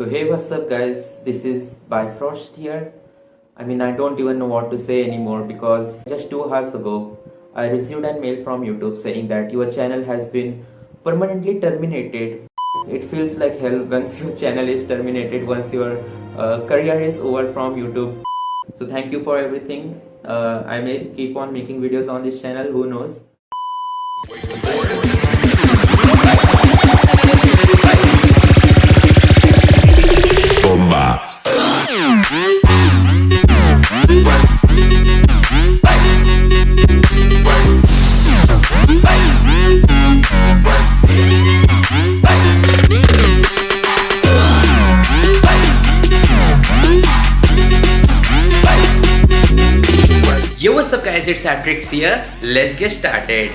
So hey, what's up guys, this is Bifrost here. I don't even know what to say anymore because just 2 hours ago I received a mail from YouTube saying that your channel has been permanently terminated. It feels like hell once your channel is terminated, once your career is over from YouTube. So thank you for everything. I may keep on making videos on this channel, who knows. Yo, what's up guys, it's ApTreX here. Let's get started.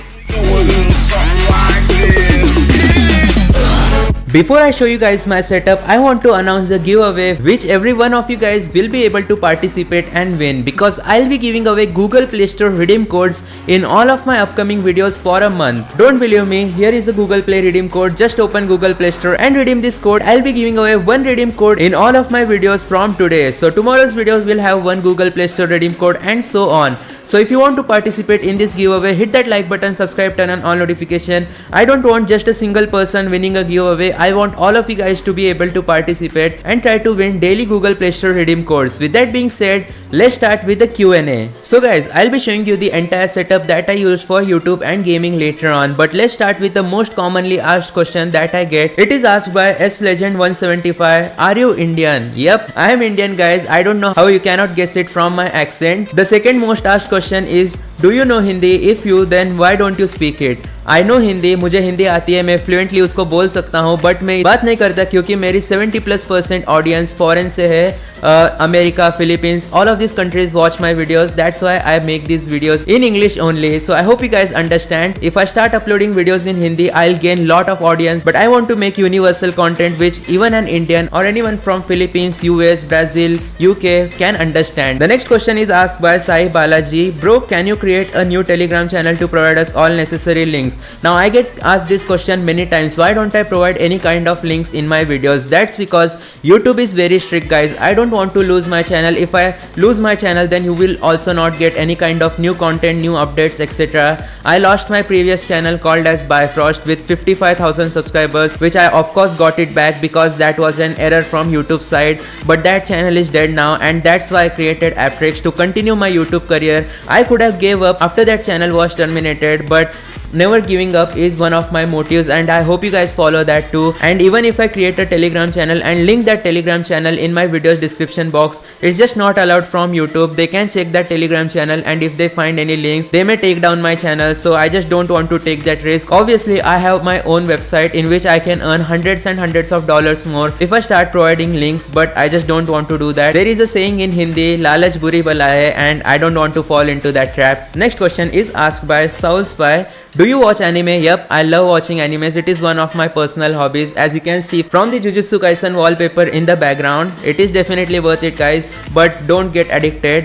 Before I show you guys my setup, I want to announce the giveaway which every one of you guys will be able to participate and win, because I'll be giving away Google Play Store redeem codes in all of my upcoming videos for a month. Don't believe me? Here is a Google Play redeem code. Just open Google Play Store and redeem this code. I'll be giving away one redeem code in all of my videos from today. So tomorrow's videos will have one Google Play Store redeem code and so on. So if you want to participate in this giveaway, hit that like button, subscribe, turn on all notification. I don't want just a single person winning a giveaway. I want all of you guys to be able to participate and try to win daily Google Play Store redeem codes. With that being said, let's start with the Q&A. So guys, I'll be showing you the entire setup that I used for YouTube and gaming later on. But let's start with the most commonly asked question that I get. It is asked by SLegend175. Are you Indian? Yep, I am Indian guys. I don't know how you cannot guess it from my accent. The second most asked question is, do you know Hindi? If you, then why don't you speak it? I know Hindi, मुझे हिंदी आती है, मैं fluently उसको बोल सकता हूँ, but मैं बात नहीं करता क्योंकि मेरी 70+% ऑडियंस फॉरेन से है. America, Philippines, all of these countries watch my videos. That's why I make these videos in English only. So I hope you guys understand. If I start uploading videos in Hindi, I'll gain lot of audience, but I want to make universal content which even an Indian or anyone from Philippines, US, Brazil, UK can understand. The next question is asked by Sai Balaji. Bro, can you create a new Telegram channel to provide us all necessary links? Now I get asked this question many times. Why don't I provide any kind of links in my videos? That's because YouTube is very strict guys. I don't want to lose my channel. If I lose my channel, then you will also not get any kind of new content, new updates, etc. I lost my previous channel called as Bifrost with 55,000 subscribers, which I of course got it back because that was an error from YouTube side. But that channel is dead now, and that's why I created ApTreX to continue my YouTube career. I could have gave up after that channel was terminated, but never giving up is one of my motives, and I hope you guys follow that too. And even if I create a Telegram channel and link that Telegram channel in my video's description box, it's just not allowed from YouTube. They can check that Telegram channel, and if they find any links, they may take down my channel. So I just don't want to take that risk. Obviously I have my own website in which I can earn hundreds and hundreds of dollars more if I start providing links, but I just don't want to do that. There is a saying in Hindi, lalach buri bala hai, and I don't want to fall into that trap. Next question is asked by Saul Spy. Do you watch anime? Yep, I love watching animes. It is one of my personal hobbies. As you can see from the Jujutsu Kaisen wallpaper in the background, it is definitely worth it guys, but don't get addicted.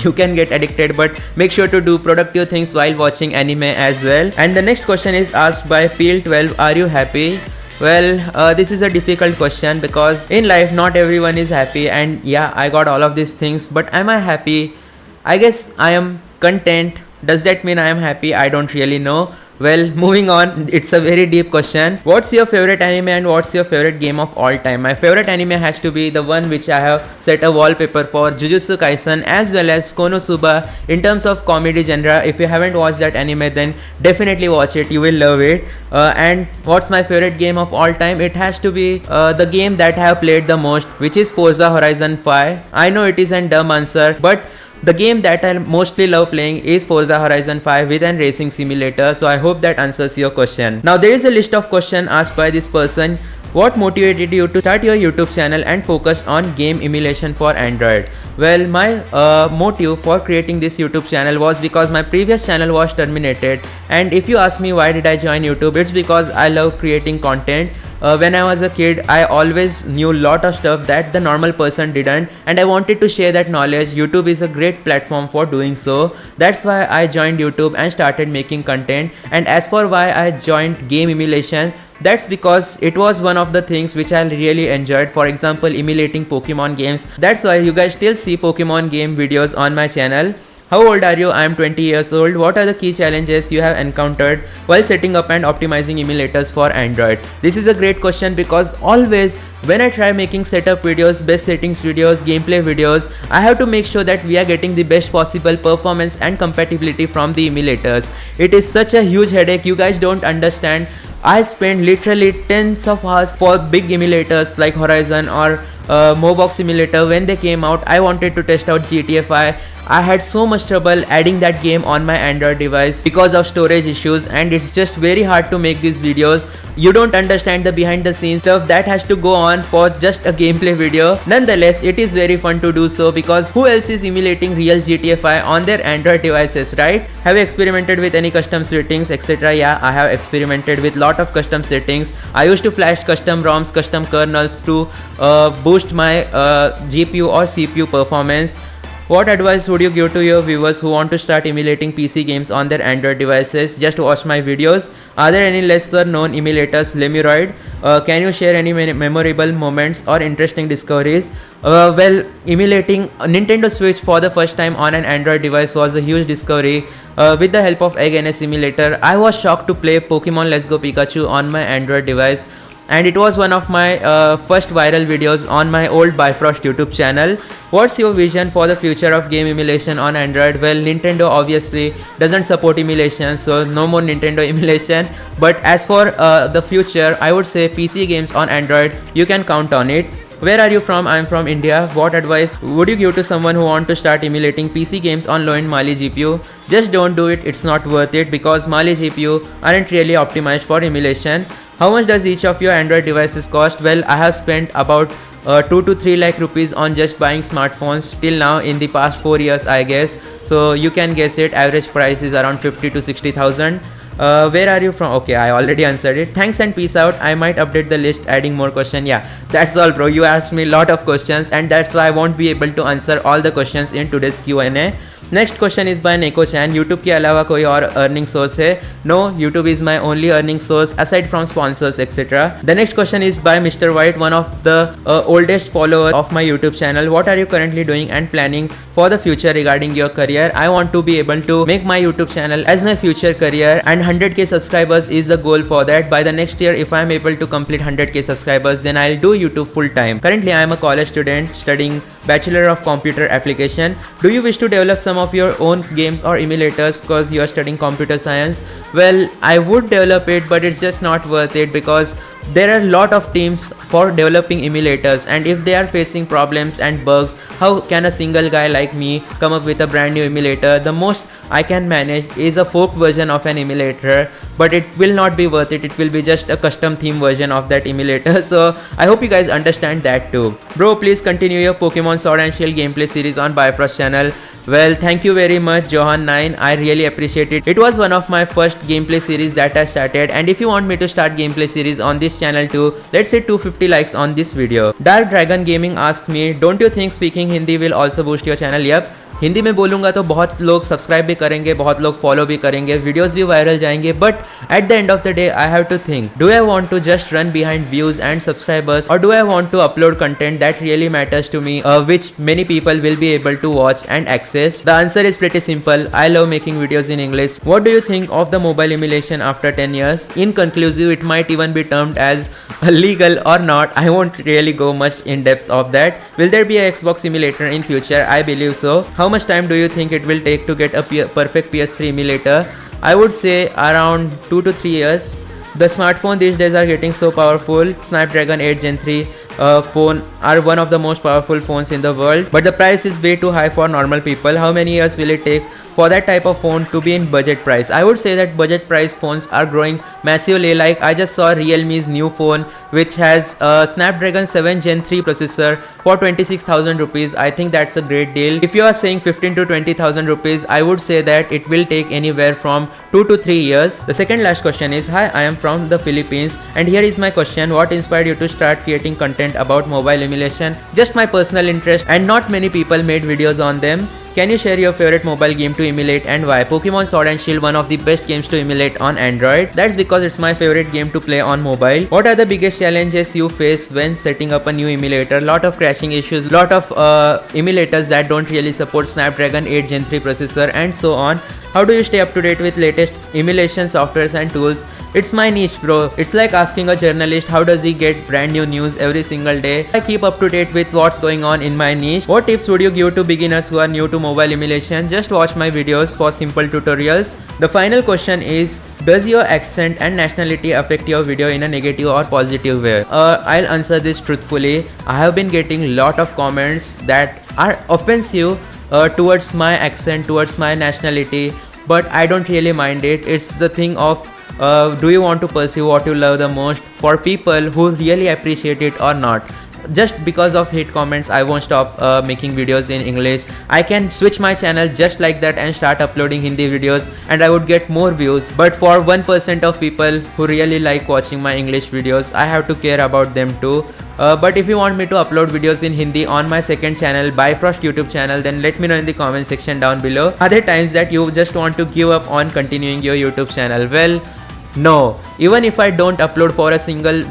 You can get addicted, but make sure to do productive things while watching anime as well. And the next question is asked by Peel12. Are you happy? Well, this is a difficult question because in life not everyone is happy, and yeah, I got all of these things, but am I happy? I guess I am content. Does that mean I am happy? I don't really know. Well, moving on, it's a very deep question. What's your favorite anime and what's your favorite game of all time? My favorite anime has to be the one which I have set a wallpaper for, Jujutsu Kaisen, as well as Konosuba. In terms of comedy genre, if you haven't watched that anime, then definitely watch it. You will love it. And what's my favorite game of all time? It has to be the game that I have played the most, which is Forza Horizon 5. I know it is a dumb answer, but the game that I mostly love playing is Forza Horizon 5 with an racing simulator. So I hope that answers your question. Now there is a list of questions asked by this person. What motivated you to start your YouTube channel and focus on game emulation for Android? Well, my motive for creating this YouTube channel was because my previous channel was terminated. And if you ask me why did I join YouTube, it's because I love creating content. when I was a kid, I always knew lot of stuff that the normal person didn't, and I wanted to share that knowledge. YouTube is a great platform for doing so. That's why I joined YouTube and started making content. And as for why I joined game emulation, that's because it was one of the things which I really enjoyed. For example, emulating Pokemon games. That's why you guys still see Pokemon game videos on my channel. How old are you? I am 20 years old. What are the key challenges you have encountered while setting up and optimizing emulators for Android? This is a great question because always when I try making setup videos, best settings videos, gameplay videos, I have to make sure that we are getting the best possible performance and compatibility from the emulators. It is such a huge headache, you guys don't understand. I spent literally tens of hours for big emulators like Horizon or Mobox Simulator. When they came out, I wanted to test out GTA 5. I had so much trouble adding that game on my Android device because of storage issues, and it's just very hard to make these videos. You don't understand the behind the scenes stuff that has to go on for just a gameplay video. Nonetheless, it is very fun to do so because who else is emulating real GTA 5 on their Android devices, right? Have you experimented with any custom settings, etc.? Yeah, I have experimented with lot of custom settings. I used to flash custom ROMs, custom kernels to boost my GPU or CPU performance. What advice would you give to your viewers who want to start emulating PC games on their Android devices? Just watch my videos. Are there any lesser known emulators? Lemuroid. Can you share any memorable moments or interesting discoveries? Well, emulating Nintendo Switch for the first time on an Android device was a huge discovery. With the help of Egg NS Simulator, I was shocked to play Pokemon Let's Go Pikachu on my Android device. And it was one of my first viral videos on my old Bifrost YouTube channel. What's your vision for the future of game emulation on Android? Well, Nintendo obviously doesn't support emulation, so no more Nintendo emulation. But as for the future, I would say PC games on Android, you can count on it. Where are you from? I'm from India. What advice would you give to someone who want to start emulating PC games on low-end Mali GPU? Just don't do it, it's not worth it because Mali GPU aren't really optimized for emulation. How much does each of your Android devices cost? Well, I have spent about 2 to 3 lakh rupees on just buying smartphones till now in the past 4 years, I guess. So you can guess it, average price is around 50 to 60,000. Where are you from? Okay, I already answered it. Thanks and peace out. I might update the list adding more questions. Yeah, that's all bro. You asked me a lot of questions and that's why I won't be able to answer all the questions in today's Q&A. Next question is by Neko Chan. YouTube के अलावा कोई और earning source है? No, YouTube is my only earning source aside from sponsors etc. The next question is by Mr. White, one of the oldest followers of my YouTube channel. What are you currently doing and planning for the future regarding your career? I want to be able to make my YouTube channel as my future career, and 100k subscribers is the goal for that. By the next year, if I am able to complete 100k subscribers, then I'll do YouTube full time. Currently, I am a college student studying Bachelor of Computer Application. Do you wish to develop some of your own games or emulators because you are studying computer science? Well, I would develop it, but it's just not worth it because there are a lot of teams for developing emulators, and if they are facing problems and bugs, how can a single guy like me come up with a brand new emulator? The most I can manage is a forked version of an emulator, but it will not be worth it. It will be just a custom theme version of that emulator. So I hope you guys understand that too. Bro, please continue your Pokemon Sword and Shield gameplay series on Bifrost channel. Well, thank you very much Johan9, I really appreciate it. It was one of my first gameplay series that I started, and if you want me to start gameplay series on this channel too, let's say 250 likes on this video. Dark Dragon Gaming asked me, don't you think speaking Hindi will also boost your channel? Yep. Hindi में बोलूँगा तो बहुत लोग subscribe भी करेंगे, बहुत लोग follow भी करेंगे, वीडियोस भी वायरल जाएंगे, but at the end of the day I have to think, do I want to just run behind views and subscribers, और do I want to upload content that really matters to me, which many people will be able to watch and access? The answer is pretty simple. I love making videos in English. What do you think of the mobile emulation after 10 years? In conclusive, it might even be termed as legal or not. I won't really go much in depth of that. Will there be a Xbox simulator in future? I believe so. How much time do you think it will take to get a perfect PS3 emulator? I would say around 2 to 3 years. The smartphones these days are getting so powerful. Snapdragon 8 Gen 3, phone are one of the most powerful phones in the world, but the price is way too high for normal people. How many years will it take for that type of phone to be in budget price? I would say that budget price phones are growing massively. Like I just saw Realme's new phone which has a Snapdragon 7 Gen 3 processor for 26,000 rupees. I think that's a great deal. If you are saying 15 to 20,000 rupees, I would say that it will take anywhere from 2 to 3 years. The second last question is, hi, I am from the Philippines and here is my question. What inspired you to start creating content about mobile emulation? Just my personal interest and not many people made videos on them. Can you share your favorite mobile game to emulate and why? Pokemon Sword and Shield, one of the best games to emulate on Android. That's because it's my favorite game to play on mobile. What are the biggest challenges you face when setting up a new emulator? Lot of crashing issues, lot of emulators that don't really support Snapdragon 8 Gen 3 processor and so on. How do you stay up to date with latest emulation softwares and tools? It's my niche, bro. It's like asking a journalist how does he get brand new news every single day. I keep up to date with what's going on in my niche. What tips would you give to beginners who are new to mobile emulation? Just watch my videos for simple tutorials. The final question is, does your accent and nationality affect your video in a negative or positive way? I'll answer this truthfully. I have been getting lot of comments that are offensive towards my accent, towards my nationality, but I don't really mind it. It's the thing of do you want to pursue what you love the most? For people who really appreciate it or not. Just because of hate comments, I won't stop making videos in English. I can switch my channel just like that and start uploading Hindi videos and I would get more views. But for 1% of people who really like watching my English videos, I have to care about them too. But if you want me to upload videos in Hindi on my second channel, Bifrost YouTube channel, then let me know in the comment section down below. Other times that you just want to give up on continuing your YouTube channel, well, no, even if I don't upload for a single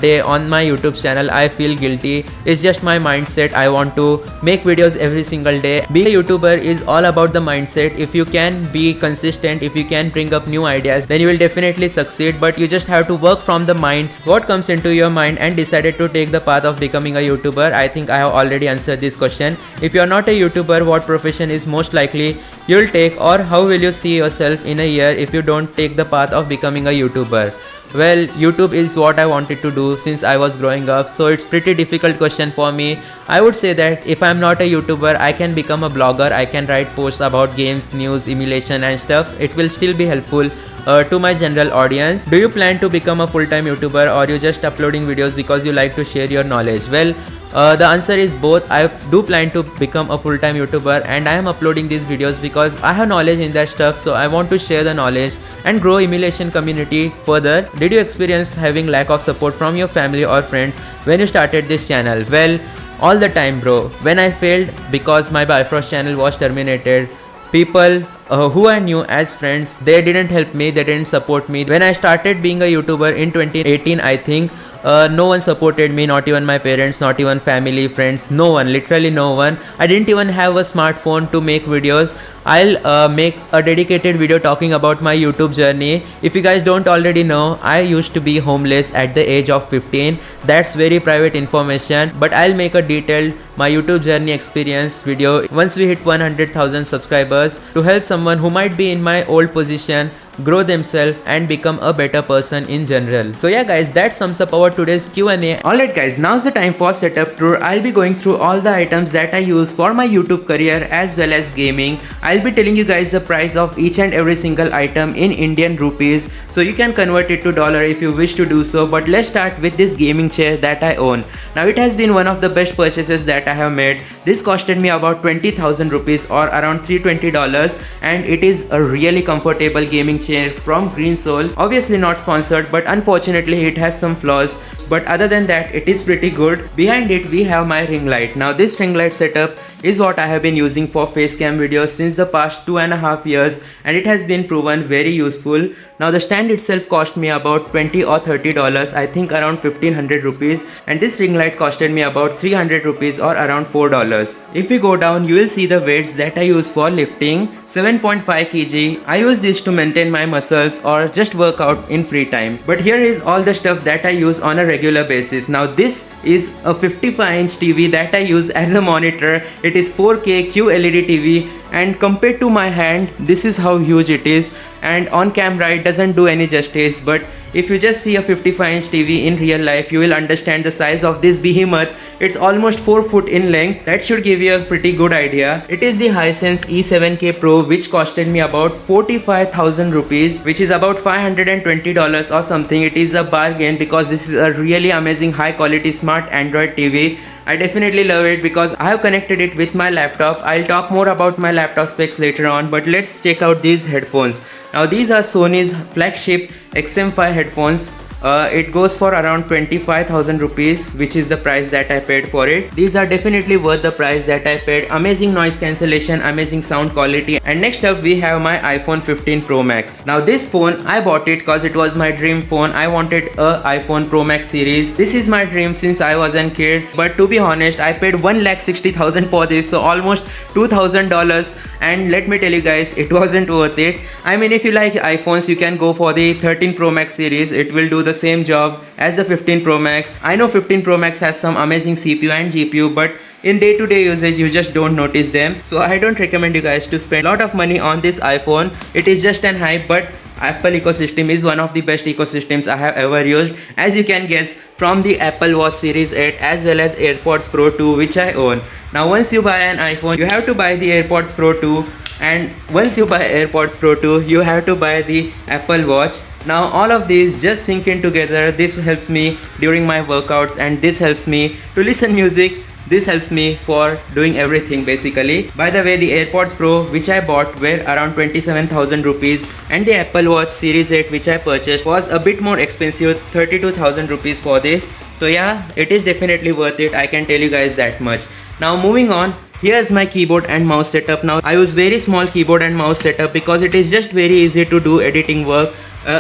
day on my YouTube channel, I feel guilty. It's just my mindset. I want to make videos every single day. Being a YouTuber is all about the mindset. If you can be consistent, if you can bring up new ideas, then you will definitely succeed. But you just have to work from the mind, what comes into your mind, and decided to take the path of becoming a YouTuber. I think I have already answered this question. If you are not a YouTuber, what profession is most likely you'll take, or how will you see yourself in a year if you don't take the path of becoming a YouTuber? Well, YouTube is what I wanted to do since I was growing up, so it's pretty difficult question for me. I would say that if I'm not a YouTuber, I can become a blogger. I can write posts about games, news, emulation and stuff. It will still be helpful to my general audience. Do you plan to become a full-time YouTuber, or you just uploading videos because you like to share your knowledge? Well, the answer is both. I do plan to become a full-time YouTuber and I am uploading these videos because I have knowledge in that stuff, so I want to share the knowledge and grow emulation community further. Did you experience having lack of support from your family or friends when you started this channel? Well, all the time, bro. When I failed because my Bifrost channel was terminated, people who I knew as friends, they didn't help me, they didn't support me. When I started being a YouTuber in 2018, I think no one supported me, not even my parents, not even family, friends, no one, literally no one. I didn't even have a smartphone to make videos. I'll make a dedicated video talking about my YouTube journey. If you guys don't already know, I used to be homeless at the age of 15. That's very private information, but I'll make a detailed my YouTube journey experience video once we hit 100,000 subscribers to help someone who might be in my old position grow themselves and become a better person in general. So yeah guys, that sums up our today's Q&A. Alright guys, now's the time for setup tour. I'll be going through all the items that I use for my YouTube career as well as gaming. I'll be telling you guys the price of each and every single item in Indian rupees, so you can convert it to dollar if you wish to do so. But let's start with this gaming chair that I own. Now it has been one of the best purchases that I have made. This costed me about 20,000 rupees or around $320, and it is a really comfortable gaming chair from Green Soul. Obviously not sponsored, but unfortunately it has some flaws, but other than that it is pretty good. Behind it we have my ring light. Now this ring light setup is what I have been using for face cam videos since the past 2.5 years, and it has been proven very useful. Now the stand itself cost me about $20 or $30, I think around 1500 rupees, and this ring light costed me about 300 rupees or around $4. If we go down, you will see the weights that I use for lifting. 7.5 kg. I use this to maintain my muscles or just work out in free time. But here is all the stuff that I use on a regular basis. Now this is a 55-inch TV that I use as a monitor. It is 4K QLED TV, and compared to my hand, this is how huge it is, and on camera it doesn't do any justice, but if you just see a 55-inch TV in real life, you will understand the size of this behemoth. It's almost 4 foot in length. That should give you a pretty good idea. It is the Hisense E7K Pro, which costed me about 45,000 rupees, which is about $520 or something. It is a bargain because this is a really amazing high quality smart Android TV. I definitely love it because I have connected it with my laptop. I'll talk more about my laptop specs later on, but let's check out these headphones. Now these are Sony's flagship XM5 headphones. It goes for around 25,000 rupees, which is the price that I paid for it. These are definitely worth the price that I paid. Amazing noise cancellation, amazing sound quality. And next up we have my iPhone 15 Pro Max. Now this phone, I bought it because it was my dream phone. I wanted a iPhone Pro Max series. This is my dream since I was a kid. But to be honest, I paid 1,60,000 for this, so almost $2,000. And let me tell you guys, it wasn't worth it. I mean, if you like iPhones, you can go for the 13 Pro Max series. It will do the same job as the 15 Pro Max. I know 15 Pro Max has some amazing CPU and GPU, but in day-to-day usage you just don't notice them. So I don't recommend you guys to spend a lot of money on this iPhone. It is just an hype, but Apple ecosystem is one of the best ecosystems I have ever used, as you can guess from the Apple Watch Series 8 as well as AirPods Pro 2, which I own. Now once you buy an iPhone, you have to buy the AirPods Pro 2, and once you buy AirPods Pro 2, you have to buy the Apple Watch. Now all of these just sync in together. This helps me during my workouts, and this helps me to listen music. This helps me for doing everything basically. By the way, the AirPods Pro which I bought were around 27,000 rupees, and the Apple Watch Series 8 which I purchased was a bit more expensive, 32,000 rupees for this. So yeah, it is definitely worth it, I can tell you guys that much. Now moving on, here's my keyboard and mouse setup. Now I use very small keyboard and mouse setup because it is just very easy to do editing work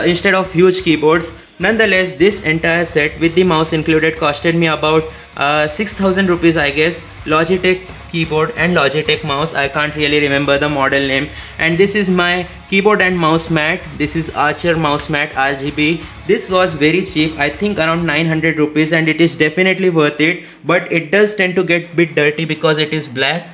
instead of huge keyboards. Nonetheless, this entire set with the mouse included costed me about 6,000 rupees, I guess. Logitech keyboard and Logitech mouse, I can't really remember the model name. And this is my keyboard and mouse mat. This is Archer mouse mat RGB. This was very cheap, I think around 900 rupees, and it is definitely worth it, but it does tend to get a bit dirty because it is black.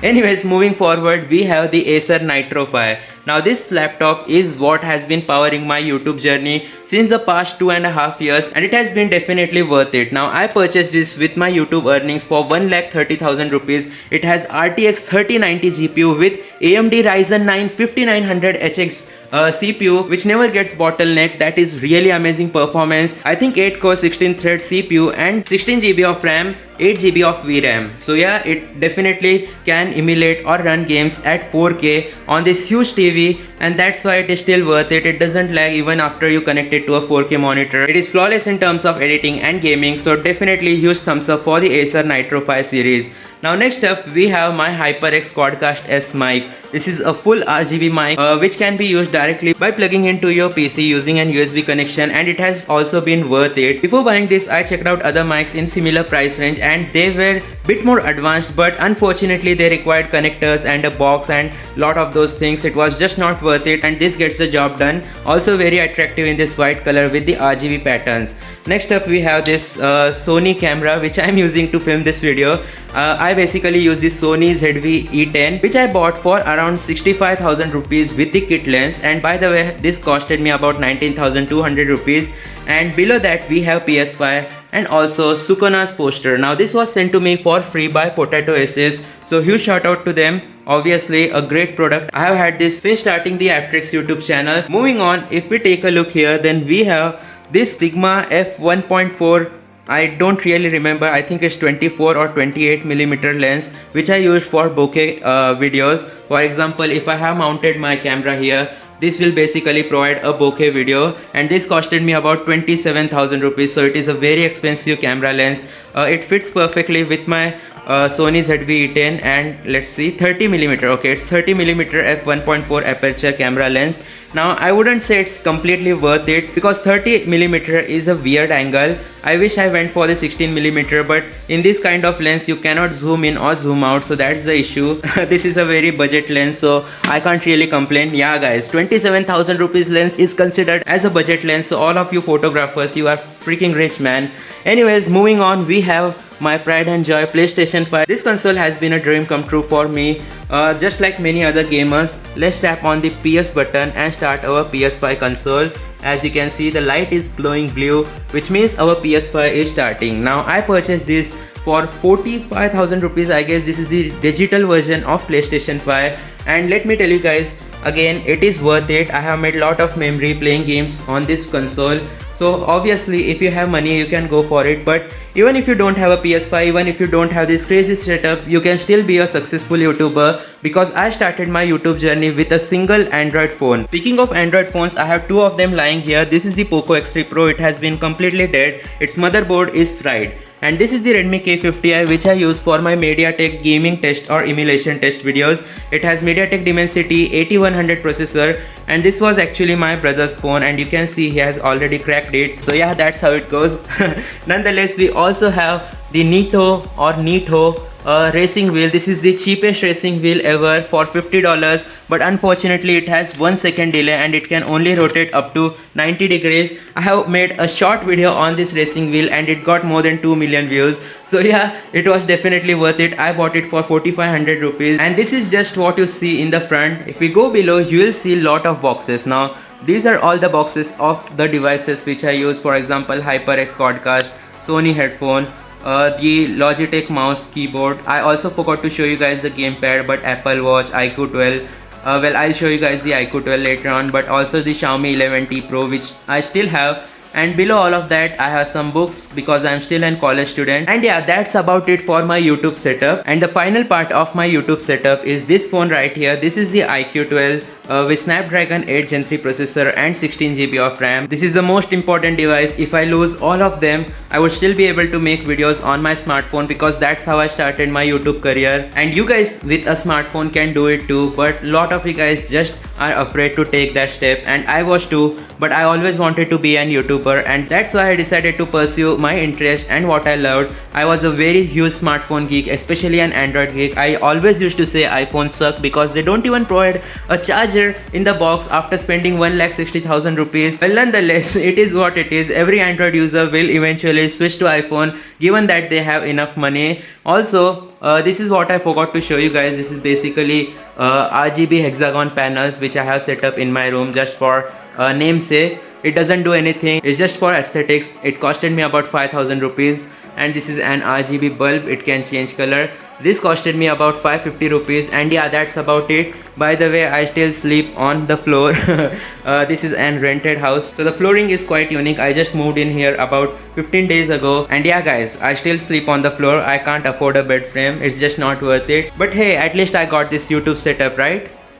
Anyways, moving forward, we have the Acer Nitro 5. Now this laptop is what has been powering my YouTube journey since the past 2.5 years, and it has been definitely worth it. Now I purchased this with my YouTube earnings for 1,30,000 rupees. It has RTX 3090 GPU with AMD Ryzen 9 5900HX CPU, which never gets bottlenecked. That is really amazing performance. I think 8 core 16 thread CPU and 16 GB of RAM, 8 GB of VRAM. So yeah, it definitely can emulate or run games at 4K on this huge TV, and that's why it is still worth it. It doesn't lag even after you connect it to a 4K monitor. It is flawless in terms of editing and gaming, so definitely huge thumbs up for the Acer Nitro 5 series. Now next up we have my HyperX Quadcast S mic. This is a full RGB mic which can be used directly by plugging into your PC using an USB connection, and it has also been worth it. Before buying this, I checked out other mics in similar price range, and they were bit more advanced, but unfortunately they required connectors and a box and lot of those things. It was just not worth it, and this gets the job done. Also very attractive in this white color with the RGB patterns. Next up we have this Sony camera which I am using to film this video. I basically use this Sony ZV-E10 which I bought for around 65,000 rupees with the kit lens, and by the way this costed me about 19,200 rupees. And below that we have PS5 and also Sukona's poster. Now this was sent to me for free by Potato SS, so huge shout out to them. Obviously a great product. I have had this since starting the ApTreX YouTube channels. Moving on, if we take a look here, then we have this Sigma f1.4. I don't really remember, I think it's 24 or 28mm lens which I use for bokeh videos. For example, if I have mounted my camera here, this will basically provide a bokeh video, and this costed me about 27,000 rupees, so it is a very expensive camera lens. It fits perfectly with my Sony ZV-E10, and let's see, 30mm. Okay, it's 30mm f1.4 aperture camera lens. Now I wouldn't say it's completely worth it because 30mm is a weird angle. I wish I went for the 16mm, but in this kind of lens you cannot zoom in or zoom out, so that's the issue. This is a very budget lens, so I can't really complain. Yeah guys, 27,000 rupees lens is considered as a budget lens, so all of you photographers, you are freaking rich, man. Anyways, moving on, we have my pride and joy, PlayStation 5. This console has been a dream come true for me. Just like many other gamers, let's tap on the PS button and start our PS5 console. As you can see, the light is glowing blue, which means our PS5 is starting. Now I purchased this for 45,000 rupees. I guess this is the digital version of PlayStation 5, and let me tell you guys, again, it is worth it. I have made a lot of memory playing games on this console. So obviously if you have money, you can go for it. But even if you don't have a PS5, even if you don't have this crazy setup, you can still be a successful YouTuber, because I started my YouTube journey with a single Android phone. Speaking of Android phones, I have two of them lying here. This is the Poco X3 Pro. It has been completely dead. Its motherboard is fried. And this is the Redmi K50i, which I use for my MediaTek gaming test or emulation test videos. It has MediaTek Dimensity 8100 processor, and this was actually my brother's phone, and you can see he has already cracked it. So yeah, that's how it goes. Nonetheless, we also have the Neato racing wheel. This is the cheapest racing wheel ever for $50, but unfortunately it has 1 second delay and it can only rotate up to 90 degrees. I have made a short video on this racing wheel and it got more than 2 million views. So yeah, it was definitely worth it. I bought it for 4500 rupees, and this is just what you see in the front. If we go below, you will see a lot of boxes. Now these are all the boxes of the devices which I use. For example, HyperX Quadcast, Sony headphone, the Logitech mouse, keyboard. I also forgot to show you guys the gamepad, but Apple Watch, iQOO 12. Well, I'll show you guys the iQOO 12 later on, but also the Xiaomi 11T Pro, which I still have. And below all of that, I have some books because I'm still a college student. And yeah, that's about it for my YouTube setup. And the final part of my YouTube setup is this phone right here. This is the iQOO 12 with Snapdragon 8 Gen 3 processor and 16 GB of RAM. This is the most important device. If I lose all of them, I would still be able to make videos on my smartphone, because that's how I started my YouTube career. And you guys with a smartphone can do it too, but a lot of you guys just are afraid to take that step, and I was too. But I always wanted to be a YouTuber, and that's why I decided to pursue my interest and what I loved. I was a very huge smartphone geek, especially an Android geek. I always used to say iPhones suck because they don't even provide a charger in the box after spending 1,60,000 rupees. Well, nonetheless, it is what it is. Every Android user will eventually switch to iPhone given that they have enough money. Also, this is what I forgot to show you guys. This is basically RGB hexagon panels which I have set up in my room just for namesake. It doesn't do anything, it's just for aesthetics. It costed me about 5,000 rupees. And this is an RGB bulb, it can change color. This costed me about 550 rupees, and yeah, that's about it. By the way, I still sleep on the floor. This is an rented house, so the flooring is quite unique. I just moved in here about 15 days ago, and yeah guys, I still sleep on the floor. I can't afford a bed frame, it's just not worth it. But hey, at least I got this YouTube setup, right?